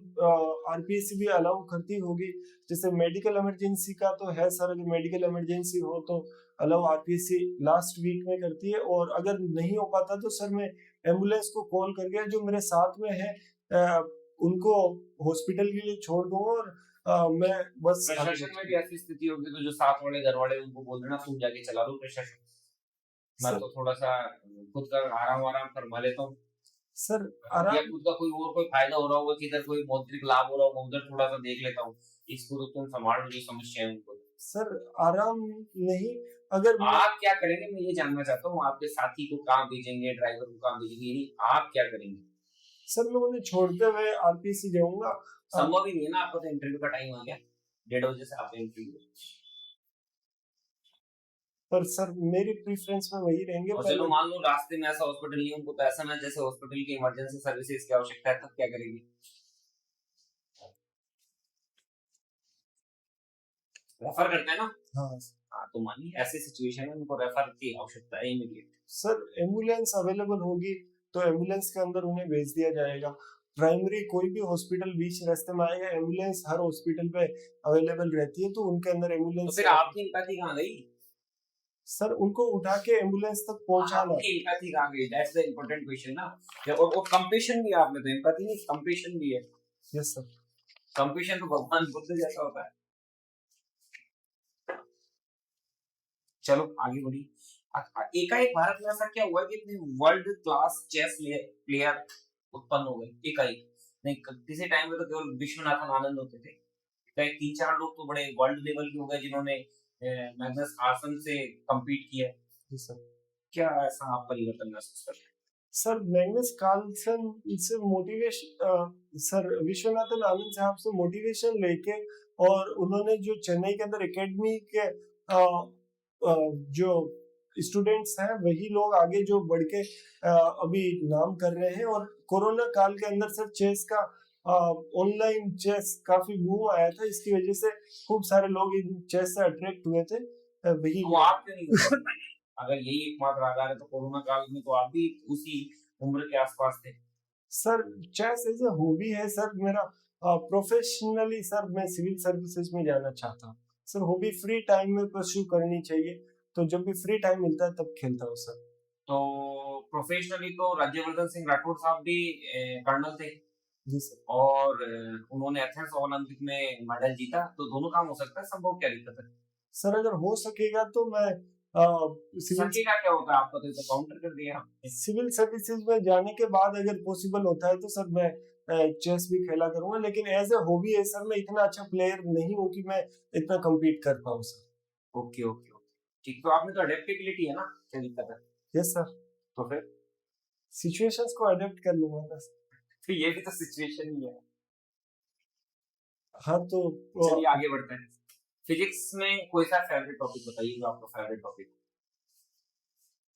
आरपीएससी भी अलाउ करती होगी। जैसे मेडिकल इमरजेंसी का तो है सर, अगर मेडिकल इमरजेंसी हो तो अलाउ आरपीएससी लास्ट वीक में करती है। और अगर नहीं हो पाता तो सर मैं एम्बुलेंस को कॉल करके जो मेरे साथ में है उनको हॉस्पिटल के लिए छोड़ दूंगा और मैं बस प्रशासन में भी ऐसी स्थिति होगी तो जो साथ वाले घर वाले उनको बोल देना तुम जाके चला दो प्रशासन, मैं सर, तो थोड़ा सा खुद का आराम फरमा लेता हूँ, सर या आराम खुद का कोई फायदा हो रहा होगा किधर कोई मौद्रिक लाभ हो रहा होगा उधर थोड़ा सा देख लेता हूँ, इसको तो तुम संभाल लो जो समस्या है उनको। सर आराम नहीं, अगर मैं आप क्या करेंगे मैं ये जानना चाहता हूँ, आपके साथी को काम भेजेंगे, ड्राइवर को काम भेजेंगे, नहीं आप क्या करेंगे? सर मैं उन्हें छोड़ते हुए आरपीएससी जाऊंगा। संभव ही नहीं है ना, आपका तो इंटरव्यू का टाइम आ गया, 1:30 बजे से आपका इंटरव्यू। पर सर मेरी प्रेफरेंस में वही रहेंगे। और चलो मान लो रास्ते में ऐसा हॉस्पिटल नहीं है, उनको तो ऐसा ना जैसे हॉस्पिटल की इमरजेंसी सर्विसेज की आवश्यकता है, तब क्या करेंगे? रेफर करते हैं ना? हाँ हाँ तो मानिए ऐसी सिचुएशन में उनको रेफर की आवश्यकता है इमीडिएट। सर, एम्बुलेंस अवेलेबल होगी तो एम्बुलेंस के अंदर उन्हें भेज दिया जाएगा। प्राइमरी कोई भी हॉस्पिटल बीच रास्ते में आएगा, एम्बुलेंस हर हॉस्पिटल पे अवेलेबल रहती है, तो उनके अंदर तो एम्बुलेंस फिर आपकी एम्पैथी कहाँ गई? सर उनको उठा के एम्बुलेंस तक पहुंचाना। आपकी एम्पैथी कहाँ गई? दैट्स द इम्पोर्टेंट क्वेश्चन ना। और कंपैशन भी है आपने, तो एम्पैथी नहीं कंपैशन भी है। Yes sir. कंपैशन तो भगवान बुद्ध जैसा होता है। चलो आगे बढ़िए। एकाएक भारत में ऐसा क्या हुआ कि इतने वर्ल्ड क्लास चेस प्लेयर उत्पन्न हो गए एकाएक? नहीं किसी टाइम में तो केवल विश्वनाथन आनंद होते थे, कई 3-4 लोग तो बड़े वर्ल्ड लेवल के हो गए जिन्होंने मैग्नस कार्लसन से कम्पीट किया। जी सर। क्या ऐसा आप परिवर्तन महसूस करते हैं? सर मैग्नस कार्लसन से मोटिवेशन, सर विश्वनाथन आनंद साहब से मोटिवेशन लेके, और उन्होंने जो चेन्नई के अंदर एकेडमी के जो स्टूडेंट्स हैं वही लोग आगे जो बढ़ के अभी नाम कर रहे हैं। और कोरोना काल के अंदर सर चेस का ऑनलाइन चेस काफी बूम आया था, इसकी वजह से खूब सारे लोग इन चेस से अट्रैक्ट हुए थे। वही तो आप क्यों नहीं हो पाए? अगर यही एकमात्र आधार है तो कोरोना काल में तो आप भी उसी उम्र के आसपास थे। Sir chess as a hobby है सर मेरा। प्रोफेशनली सर मैं सिविल सर्विसेज में जाना चाहता हूँ सर। हॉबी फ्री टाइम में परस्यू करनी चाहिए, तो जब भी फ्री टाइम मिलता है तब खेलता हूँ सर। तो प्रोफेशनली तो राज्यवर्धन सिंह राठौड़ साहब भी कर्नल थे जी सर। और उन्होंने एथेंस ओलंपिक में मेडल जीता, तो दोनों काम हो सकता है, संभव क्या दिक्कत है? सर अगर हो सकेगा तो मैं सकेगा क्या होता है, आपको तो काउंटर कर दिया आपने। सिविल सर्विसेज में जाने के बाद अगर पॉसिबल होता है तो सर मैं चेस भी खेला करूंगा, लेकिन एज ए हॉबी है सर। मैं इतना अच्छा प्लेयर नहीं हूँ कि मैं इतना कम्पीट कर पाऊँ सर। ओके ओके ओके ठीक, तो आप में तो अडेप्टेबिलिटी है ना, क्या दिक्कत है? Yes sir. तो फिर सिचुएशंस को अडेप्ट कर लूंगा बस। तो ये भी तो सिचुएशन ही है। हाँ तो चलिए आगे बढ़ते हैं। फिजिक्स में कोई सा फेवरेट टॉपिक बताइए जो आपका favourite topic?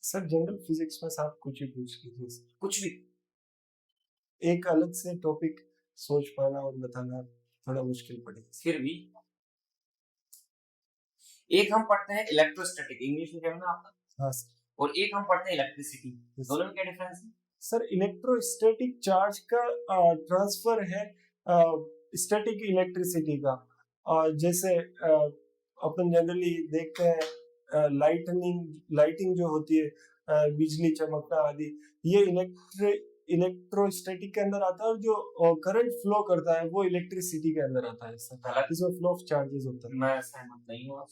Sir general physics में आप कुछ ही पूछ लीजिए सर। कुछ भी। एक अलग से टॉपिक सोच पाना और बताना थोड़ा मुश्किल पड़ेगा। फिर भी एक हम पढ़ते हैं इलेक्ट्रोस्टैटिक, इंग्लिश में क्या है ना आपका, हाँ सर। और एक हम पढ़ते हैं इलेक्ट्रिसिटी, दोनों में क्या डिफरेंस है? सर इलेक्ट्रोस्टैटिक चार्ज का ट्रांसफर है स्टैटिक इलेक्ट्रिसिटी का। जैसे अपन जनरली देखते हैं लाइटिंग जो होती है, बिजली चमकना आदि, ये इलेक्ट्रोस्टैटिक के अंदर आता है। और जो करंट फ्लो करता है वो इलेक्ट्रिसिटी के अंदर आता है सर, इसमें फ्लो ऑफ चार्जेस होता है। मैं सहमत नहीं हूँ।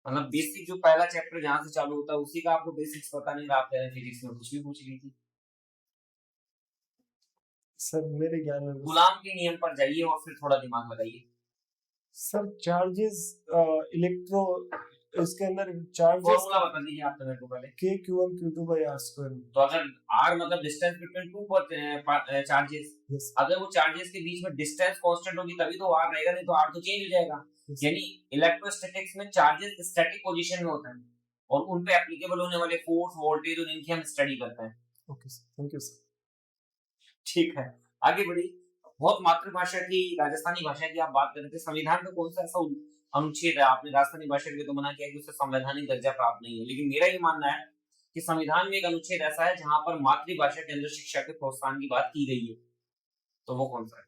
मतलब बेसिक जो पहला चैप्टर जहाँ से चालू होता है उसी का आपको बेसिक्स पता नहीं, आप कह रहे हैं फिजिक्स में कुछ भी पूछ ली थी। सर मेरे ज्ञान में गुलाम के नियम पर जाइए और फिर थोड़ा दिमाग लगाइए। सर चार्जेस इसके अंदर चार्जेस फॉर्मूला बता दीजिए आप तो मेरे को पहले। k q1 q2 by r square। तो अगर r मतलब distance between two charges, yes अगर वो चार्जेस के बीच में डिस्टेंस कांस्टेंट होगी तभी तो r रहेगा, नहीं तो r तो चेंज हो जाएगा। यानी इलेक्ट्रोस्टैटिक्स में चार्जेस स्टैटिक पोजीशन में होते हैं और उन पे एप्लीकेबल होने वाले फोर्स, वोल्टेज और इनकी हम स्टडी करते हैं। Okay sir, thank you sir. ठीक है, आगे बढ़ी। बहुत मातृभाषा की, राजस्थानी भाषा की आप बात कर रहे थे। संविधान में कौन सा ऐसा अनुच्छेद है, आपने राजस्थानी भाषा के लिए तो मना किया कि उसे संवैधानिक दर्जा प्राप्त नहीं है, लेकिन मेरा ये मानना है कि संविधान में एक अनुच्छेद ऐसा है जहां पर मातृभाषा के अंदर शिक्षा के प्रोत्साहन की बात की गई है, तो वो कौन सा है?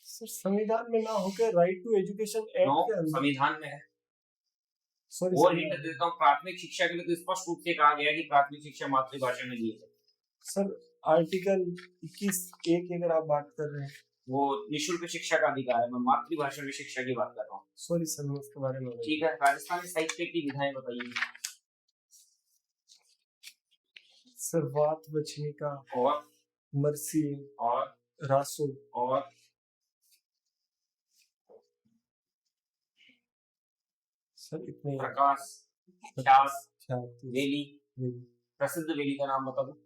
सर संविधान में ना होकर right to education act no, के अंदर। संविधान में है। सॉरी और हिंट देता हूँ, प्राथमिक शिक्षा के लिए तो स्पष्ट रूप से कहा गया है कि प्राथमिक शिक्षा मातृभाषा में दी है। सर आर्टिकल 21(1) अगर आप बात कर रहे हैं। वो निःशुल्क शिक्षा का अधिकार है, मैं मातृभाषा में शिक्षा की बात कर रहा हूँ। सॉरी सर, मैं उसके बारे में नहीं। ठीक है, राजस्थानी साहित्य की विधाएं बताइए। सर वात वचनिका, और मरसी, और रासो, और सर इतने प्रकाश, ख्यास, क्या वेली। प्रसिद्ध वेली का नाम बता दो।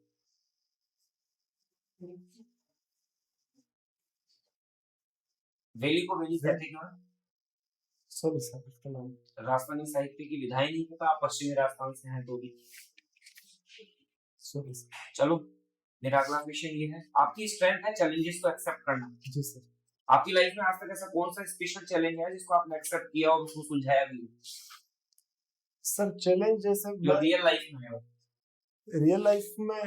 वेली को वेली कहते क्यों हैं? सॉरी सर, इसका नाम राजस्थानी साहित्य की विधाएं नहीं पता, आप पश्चिमी राजस्थान से हैं तो भी। Sorry sir. चलो, मेरा अगला क्वेश्चन ये है, आपकी स्ट्रेंथ है चैलेंजेस को एक्सेप्ट करना। जी सर। आपकी लाइफ में आज तक ऐसा कौन सा स्पेशल चैलेंज है जिसको आपने एक्सेप्ट किया और उसको सुलझाया भी? सर चैलेंज जैसे जो रियल लाइफ में है। रियल लाइफ में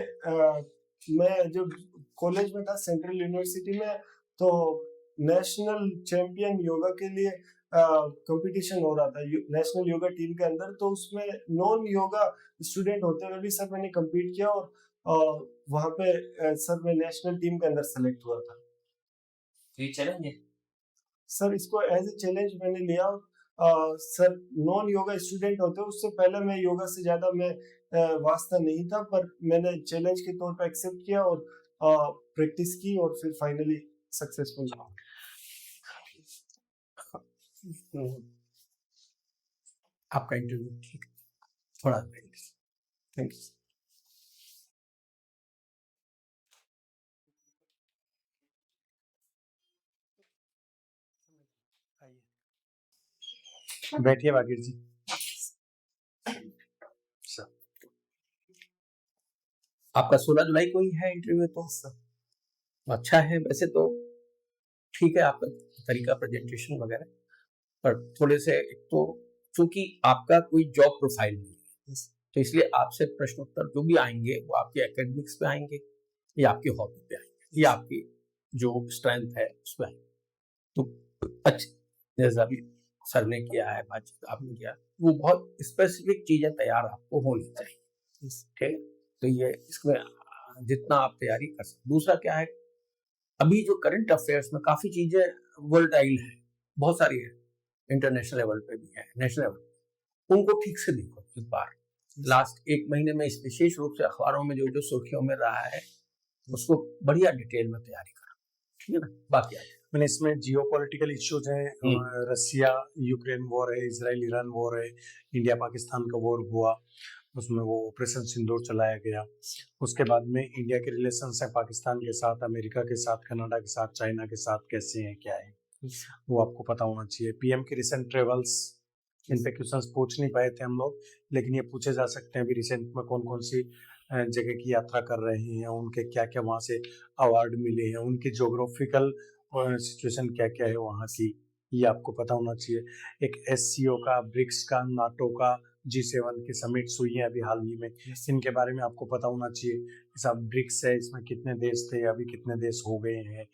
मैं जब कॉलेज में था सेंट्रल यूनिवर्सिटी में, तो नेशनल चैंपियन योगा के लिए कंपटीशन हो रहा था नेशनल योगा टीम के अंदर। तो उसमें नॉन योगा स्टूडेंट होते हुए भी सर मैंने कम्पीट किया और वहां पे सर मैं नेशनल टीम के अंदर सेलेक्ट हुआ था। ये चैलेंज है सर, इसको एज ए चैलेंज मैंने लिया। सर नॉन योगा स्टूडेंट होते, उससे पहले मैं योगा से ज्यादा मैं वास्ता नहीं था, पर मैंने चैलेंज के तौर पर एक्सेप्ट किया और प्रैक्टिस की और फिर फाइनली सक्सेसफुल हुआ। आपका इंटरव्यू ठीक है, थोड़ा थैंक यू। बैठिए बागिर जी। आपका 16 जुलाई को ही है इंटरव्यू, तो अच्छा है वैसे तो, ठीक है आपका तरीका प्रेजेंटेशन वगैरह, पर थोड़े से एक तो चूंकि आपका कोई जॉब प्रोफाइल नहीं है, तो इसलिए आपसे प्रश्न उत्तर जो भी आएंगे वो आपके एकेडमिक्स पे आएंगे या आपकी हॉबी पे आएंगे या आपकी जो स्ट्रेंथ है उस पर आएंगे। तो अच्छा, जैसा अभी सर ने किया है, बातचीत आपने किया, वो बहुत स्पेसिफिक चीजें तैयार आपको होनी चाहिए। ठीक है, तो ये इसमें जितना आप तैयारी कर सकते। दूसरा क्या है, अभी जो करंट अफेयर्स में काफी चीजें वोलेटाइल है, बहुत सारी है, इंटरनेशनल लेवल पे भी है, नेशनल लेवल, उनको ठीक से देखो इस बार। लास्ट एक महीने में विशेष रूप से अखबारों में जो जो सुर्खियों में रहा है उसको बढ़िया डिटेल में तैयारी करो, ठीक है ना। बाकी मैंने इसमें जियोपॉलिटिकल इश्यूज हैं, रसिया यूक्रेन वॉर है, इजराइल ईरान वॉर है, इंडिया पाकिस्तान का वॉर हुआ, उसमें वो ऑपरेशन सिंदूर चलाया गया। उसके बाद में इंडिया के रिलेशंस हैं पाकिस्तान के साथ, अमेरिका के साथ, कनाडा के साथ, चाइना के साथ कैसे हैं, क्या है, वो आपको पता होना चाहिए। पीएम की रिसेंट ट्रेवल्स, इन पे क्वेश्चंस पूछ नहीं पाए थे हम लोग, लेकिन ये पूछे जा सकते हैं अभी रिसेंट में कौन कौन सी जगह की यात्रा कर रहे हैं, उनके क्या क्या वहाँ से अवार्ड मिले हैं, उनकी जोग्राफिकल सिचुएशन क्या क्या है वहाँ की, ये आपको पता होना चाहिए। एक SCO का, ब्रिक्स का, नाटो का, G7 की समिट्स हुई है अभी हाल ही में, इनके बारे में आपको पता होना चाहिए। जैसा ब्रिक्स है, इसमें कितने देश थे, अभी कितने देश हो गए हैं,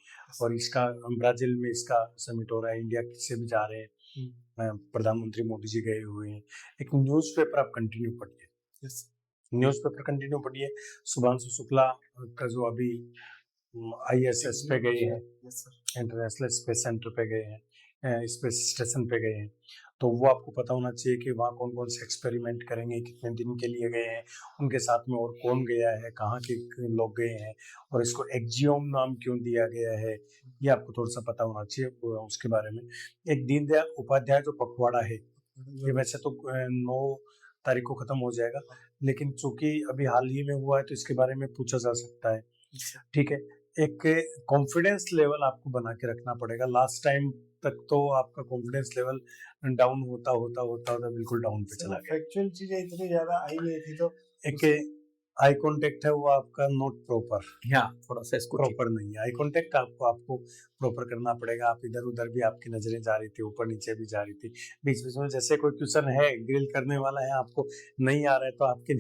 और इसका ब्राजील में इसका समिट हो रहा है, इंडिया से भी जा रहे हैं, प्रधानमंत्री मोदी जी गए हुए हैं। एक न्यूज़पेपर आप कंटिन्यू पढ़िए, न्यूज़पेपर कंटिन्यू पढ़िए। शुभांशु शुक्ला का जो अभी ISS पे गए हैं, इंटरनेशनल स्पेस सेंटर पे गए हैं, स्पेस स्टेशन पे गए हैं, तो वो आपको पता होना चाहिए कि वहाँ कौन कौन से एक्सपेरिमेंट करेंगे, कितने दिन के लिए गए हैं, उनके साथ में और कौन गया है, कहाँ के लोग गए हैं, और इसको एक्जियोम नाम क्यों दिया गया है, ये आपको थोड़ा सा पता होना चाहिए उसके बारे में। एक दीनदयाल उपाध्याय जो पखवाड़ा है, ये वैसे तो 9 तारीख को खत्म हो जाएगा, लेकिन चूंकि अभी हाल ही में हुआ है तो इसके बारे में पूछा जा सकता है। ठीक है, एक कॉन्फिडेंस लेवल आपको बना के रखना पड़ेगा। लास्ट टाइम तक तो आपका कॉन्फिडेंस लेवल डाउन होता होता होता होता बिल्कुल डाउन पे चला गया। फैक्चुअल चीजें इतनी ज्यादा आई नहीं थी, तो एक आई कांटेक्ट है वो आपका नॉट प्रॉपर, हाँ, थोड़ा सा इसको ठीक- प्रॉपर नहीं है। आई कांटेक्ट आपको प्रॉपर करना पड़ेगा। आप इधर उधर भी आपकी नजरें जा रही थी, ऊपर नीचे भी जा रही थी, बीच बीच में जैसे कोई क्वेश्चन है ग्रिल करने वाला है, आपको नहीं आ रहा है तो आपकी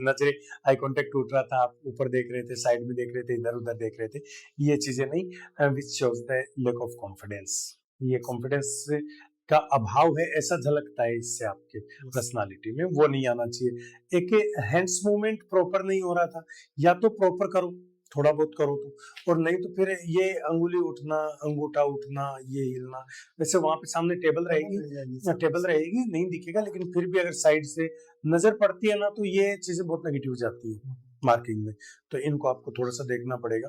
नजरें, आई कांटेक्ट टूट रहा था, आप ऊपर देख रहे थे, साइड में देख रहे थे, इधर उधर देख रहे थे, ये चीजें नहीं, which shows the lack of confidence. ये कॉन्फिडेंस का अभाव है ऐसा झलकता है इससे आपके पर्सनालिटी में, वो नहीं आना चाहिए। एक हैंड्स मूवमेंट प्रॉपर नहीं हो रहा था, या तो प्रॉपर करो, थोड़ा बहुत करो तो, और नहीं तो फिर ये अंगुली उठना, अंगूठा उठना, ये हिलना। वैसे वहां पे सामने टेबल रहेगी नहीं दिखेगा, लेकिन फिर भी अगर साइड से नजर पड़ती है ना तो ये चीजें बहुत नेगेटिव जाती है मार्किंग में, तो इनको आपको थोड़ा सा देखना पड़ेगा।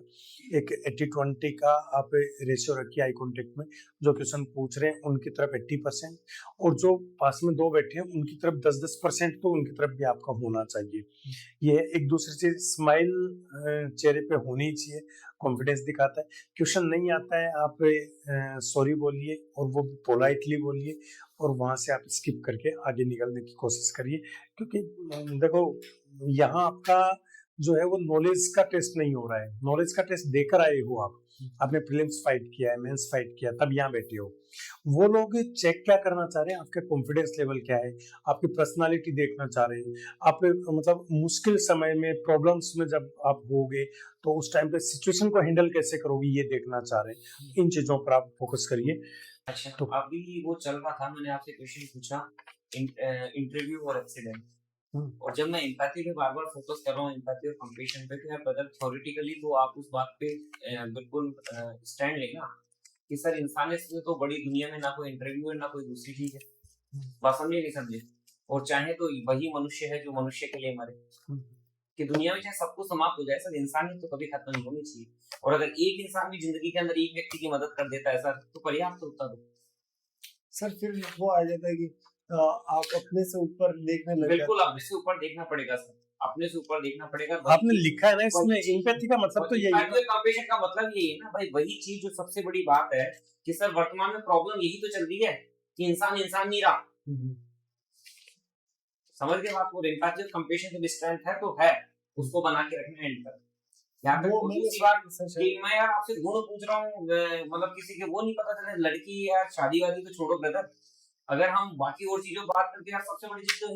एक 80-20 का आप रेशियो रखिए आई कांटेक्ट में। जो क्वेश्चन पूछ रहे हैं उनकी तरफ 80%, और जो पास में दो बैठे हैं उनकी तरफ 10-10% तो उनकी तरफ भी आपका होना चाहिए। ये एक दूसरे से स्माइल चेहरे पे होनी चाहिए, कॉन्फिडेंस दिखाता है। क्वेश्चन नहीं आता है, आप सॉरी बोलिए, और वो पोलाइटली बोलिए, और वहां से आप स्किप करके आगे निकलने की कोशिश करिए। क्योंकि देखो, यहाँ आपका जो है वो नॉलेज का टेस्ट नहीं हो रहा है, नॉलेज का टेस्ट देकर आए हो आप, आपने प्रीलिम्स फाइट किया है, मेंस फाइट किया, तब यहाँ बैठे हो। वो लोग चेक क्या करना चाह रहे हैं, आपका कॉन्फिडेंस लेवल क्या है, आपकी पर्सनालिटी देखना चाह रहे हैं। आप मतलब मुश्किल समय में, प्रॉब्लम्स में जब आप होगे तो उस टाइम पे सिचुएशन को हैंडल कैसे करोगे, ये देखना चाह रहे हैं। इन चीजों पर आप फोकस करिए। अच्छा, तो अभी वो चल रहा था, मैंने आपसे क्वेश्चन पूछा इंटरव्यू और एक्सीडेंट, और जब मैं एम्पैथी पे बार बार फोकस कर रहा हूँ, एम्पैथी और कंपैशन पे, तो यार ब्रदर थ्योरेटिकली तो आप उस बात पे बिल्कुल स्टैंड लेना कि सर इंसानियत से तो बड़ी दुनिया में ना कोई इंटरव्यू है ना कोई दूसरी चीज है। बात समझे नहीं समझे? और चाहे तो वही मनुष्य है जो मनुष्य के लिए मरे, कि दुनिया में चाहे सब कुछ समाप्त हो जाए, सर इंसानियत तो कभी खत्म नहीं होनी चाहिए। और अगर एक इंसान भी जिंदगी के अंदर एक व्यक्ति की मदद कर देता है सर, तो पर्याप्त होता है। सर फिर वो आ जाता है कि आप अपने से ऊपर देखने लग बिल्कुल, जाते हैं। अपने से ऊपर देखना पड़ेगा सर, अपने से ऊपर देखना पड़ेगा। आपने लिखा है ना इसमें, एम्पैथी का मतलब तो यही है। कंपैशन का मतलब यही है ना भाई, वही चीज जो सबसे बड़ी बात है कि सर वर्तमान में प्रॉब्लम यही तो चल रही है कि इंसान नहीं रहा। समझ गए बात को? एम्पैथी और कंपैशन की स्ट्रेंथ है तो है, उसको बना के रखना है एंड तक। यहाँ पे दूसरी बात कि मैं यार आपसे गुण पूछ रहा हूँ, मतलब किसी के वो नहीं पता चले, लड़की यार शादी वादी तो छोड़ो ब्रदर, अगर हम बाकी और चीजों बात करते हैं, सबसे बड़ी चीज तो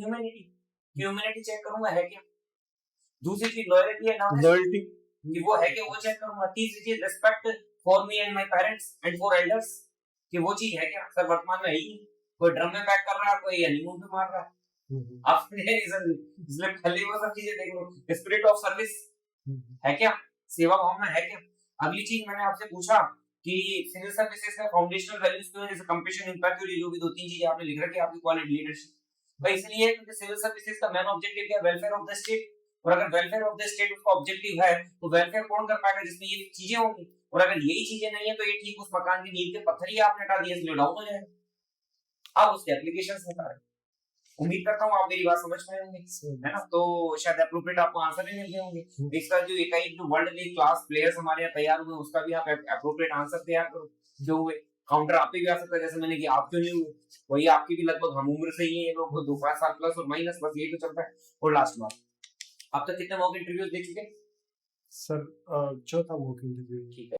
ह्यूमैनिटी चेक करूंगा है क्या। दूसरी चीज लॉयल्टी है, लॉयल्टी कि वो है कि वो चेक करूंगा। तीसरी चीज respect for me and my parents and for elders, कि वो चीज है क्या। सर वर्तमान में है ही, कोई ड्रम में पैक कर रहा है, कोई हनीमून पे मार रहा है, आप इसलिए खाली वो सब चीजें देख लो। स्पिरिट ऑफ सर्विस है क्या, सेवा भावना है क्या। अगली चीज मैंने आपसे पूछा कि सिविल सर्विसेज का फाउंडेशनल वैल्यूज क्यों है, जैसे कंपैशन, एम्पैथी और जो भी दो तीन चीजें आपने लिख रखी है आपकी क्वालिटी लीडरशिप। भाई इसलिए क्योंकि सिविल सर्विसेज का मेन ऑब्जेक्टिव क्या है, वेलफेयर ऑफ द स्टेट। और अगर वेलफेयर ऑफ द स्टेट उसका ऑब्जेक्टिव है तो वेलफेयर कौन कर पाएगा, जिसमें ये चीजें होंगी। और अगर यही चीजें नहीं है तो ये ठीक उस मकान की नींव के पत्थर ही आपने हटा दिए, इसलिए डाउन हो जाएगा। अब उसके एप्लीकेशंस बता रहे, उम्मीद करता हूँ आप मेरी बात समझ पाए होंगे, है ना। तो शायद एप्रोप्रिएट आपको आंसर भी मिल गए होंगे। इसका जो एक जो वर्ल्ड लीग क्लास प्लेयर्स हमारे यहाँ तैयार हुए, उसका भी आप एप्रोप्रिएट आंसर तैयार करो। जो हुए काउंटर आप पे भी आ सकता है, जैसे मैंने कि आप क्यों नहीं हुए, वही आपकी भी लगभग हम उम्र से ही है, लोग 2-5 साल प्लस और माइनस, बस यही तो चलता है। और लास्ट बात, अब तक कितने मॉक इंटरव्यूज दे चुके? सर चौथा मॉक इंटरव्यू। ठीक है।